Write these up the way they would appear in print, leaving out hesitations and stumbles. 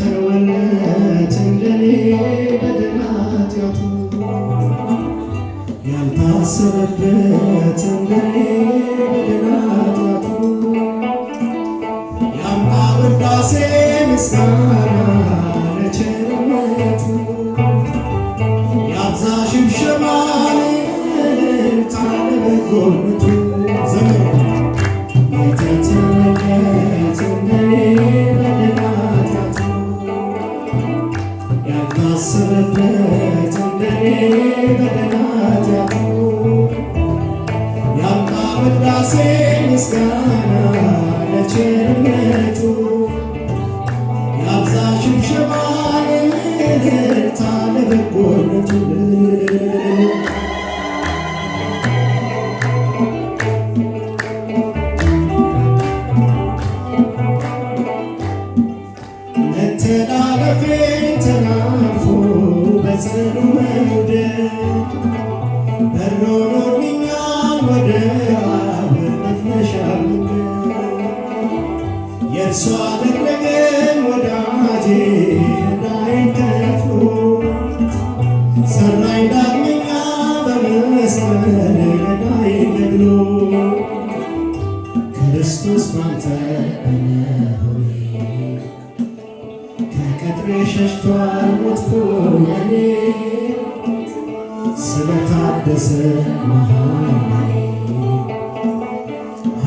የተተወለት እንደኔ በደል ኃጢአቱ ያልታሰበበት እንደኔ በደል ኃጢአቱ ያምጣ ውዳሴ ምስጋና ለቸርነቱ ያብዛ ሽብሸባ እልልታ ለበጎነቱ ዘምሩ የተተወለት እንደኔ በደል ኃጢአቱ ያልታሰበበት እንደኔ በደል ኃጢአቱ ያምጣ ውዳሴ ምስጋና ለቸርነቱ ያብዛ ሽብሸባ እልልታ ለበጎነቱ መተላለፌን ተላልፎ በጽኑ መውደድ በሮኖልኛል ወደ አብ መፍለሻ መንገድ የእርሷ አደረገኝ ወዳጄ ዕዳዬን ከፍሎ ሰራኝ ዳግመኛ በመስቀል ዕዳዬን ነግሎ ክርስቶስ ባንተ እነሆኝ ከቀጥሬ ሸሽቷል ሞትኩ ለኔ ስለታደሰ መሃላዬ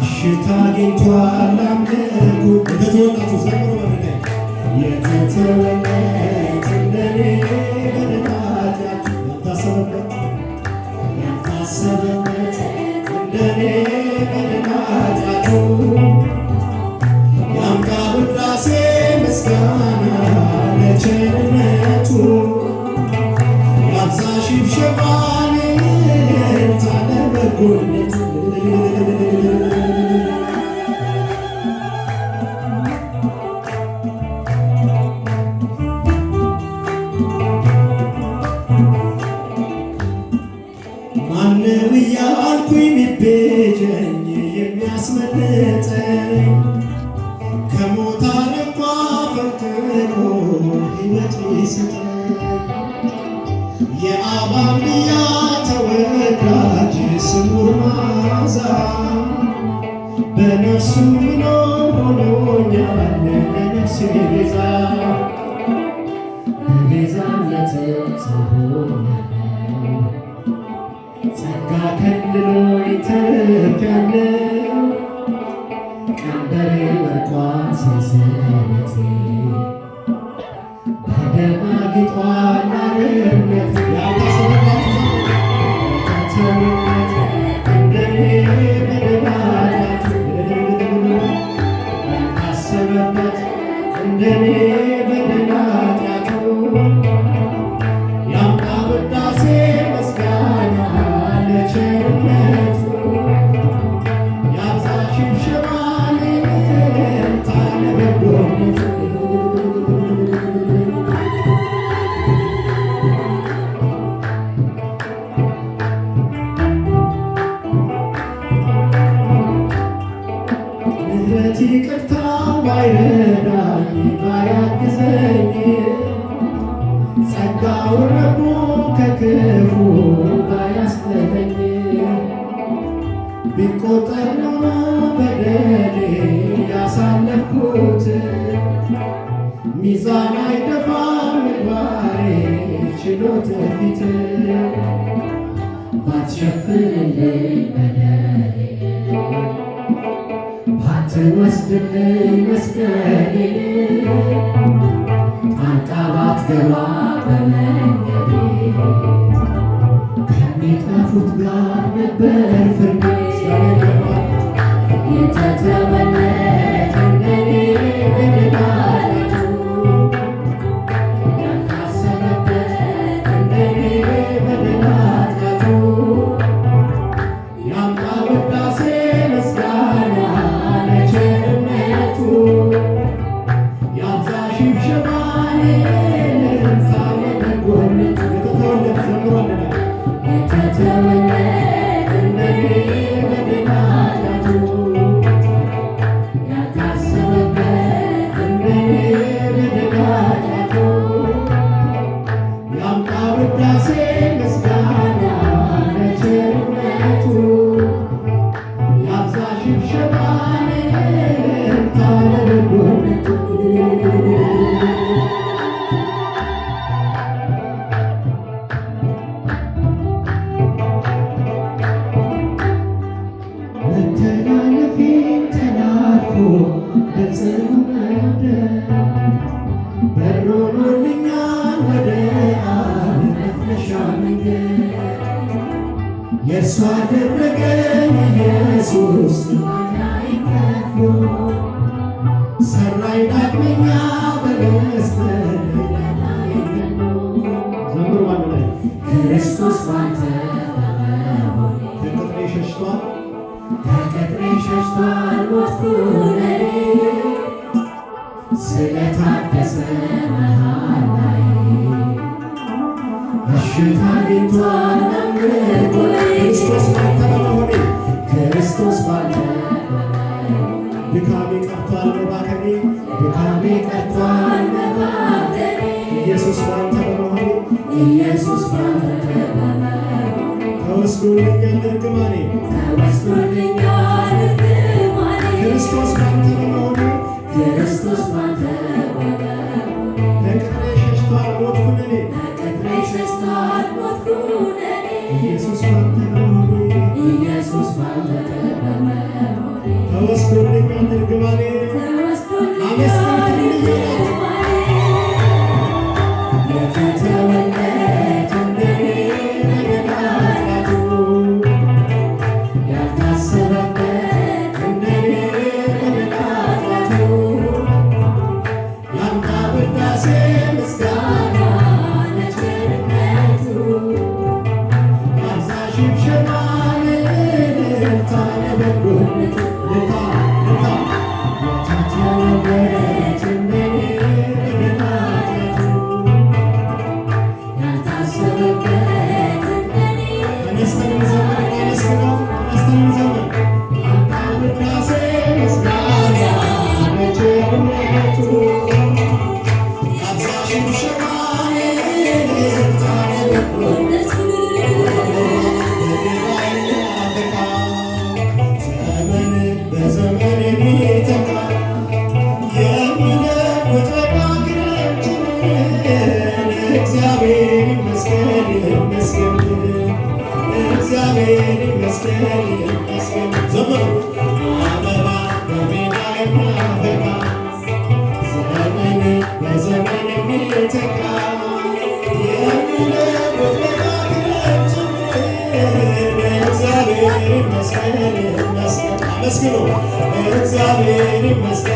እሽታ አግኝቷል አምልኩ የተወጣችሁ ዘምሮ በርዳይ የተተወለት እንደኔ በደል ኃጢአቱ ያልታሰበበት እንደኔ በደል ኃጢአቱ ያምጣ ውዳሴ ምስጋና ለቸርነቱ ያብዛ ሽብሸባ እልልታ ለበጎነቱ ማነው እያልኩኝ ሚቤዠኝ የሚያስመልጠኝ ከሞት አረንቋ ፈልቅቆ ሕይወት ቢሰጠኝ የአብ አንድያ ተወዳጅ ስሙር መዓዛ በነፍሱ ምኖር ሆኖኛል ለነፍሴ ቤዛ በቤዛነት ተሆኛለሁ ጸጋ ከልሎኝ ተርፌያለሁ ቀንበሬ ወድቋል ሰንሰለቴ በደም አጊጧል አርነቴ ያልታሰበበት እንደኔ በደል ኃጢአቱ ያልታሰበበት እንደኔ በደል ኃጢአቱ ያምጣ ውዳሴ ምስጋና ለቸርነቱ ያብዛ ሽብሸባ እልልታ ለበጎነቱ ምሕረት ይቅርታው ባይረዳኝ ባያግዘኝ ጸጋው ረቦ ከክፉ ባያስጥለኝ ቢቆጠር ኖሮ በደሌ ያሳለፍኩት ሚዛን አይደፋም ምግባሬ ችሎት ፊት ባትሸፍንልኝ በደሌ ባትወስድልኝ መስቀሌ ጣልቃ ባትገባ በመንገዴ ከሚጠፉት ጋር ነበር ፍርዴ የተተወለት እንደኔ በደል ኃጢአቱ ያልታሰበበት እንደኔ በደል ኃጢአቱ ያምጣ ውዳሴ ምስጋና ለቸርነቱ ያብዛ የእሱ አደረገኝ ኢየሱስ ዋጋዬን ከፍሎ ሰራኝ ዳግመኛ በመስቀል ላይ ዘምሩ አንድ ላይ ክርስቶስ ባንተ በመሆኔ ከቅጥሬ ሸሽቷል ሞትኩ ለኔ ስለታደሰ መሃላዬ እሽታ አግኝቷል አምልኮዬ ክርስቶስ ባንተ ድካሜ ቀርቷል መባከኔ ኢየሱስ ባንተ በመሆኔ ተወስዶልኛል እርግማኔ ክርስቶስ ባንተ በመሆኔ ከቅጥሬ ሸሽቷል ሞትኩ ለኔ ኢየሱስ ባንተ በመሆኔ ተወስዶልኛል እርግማኔ እግዚአብሔር ይመስገን።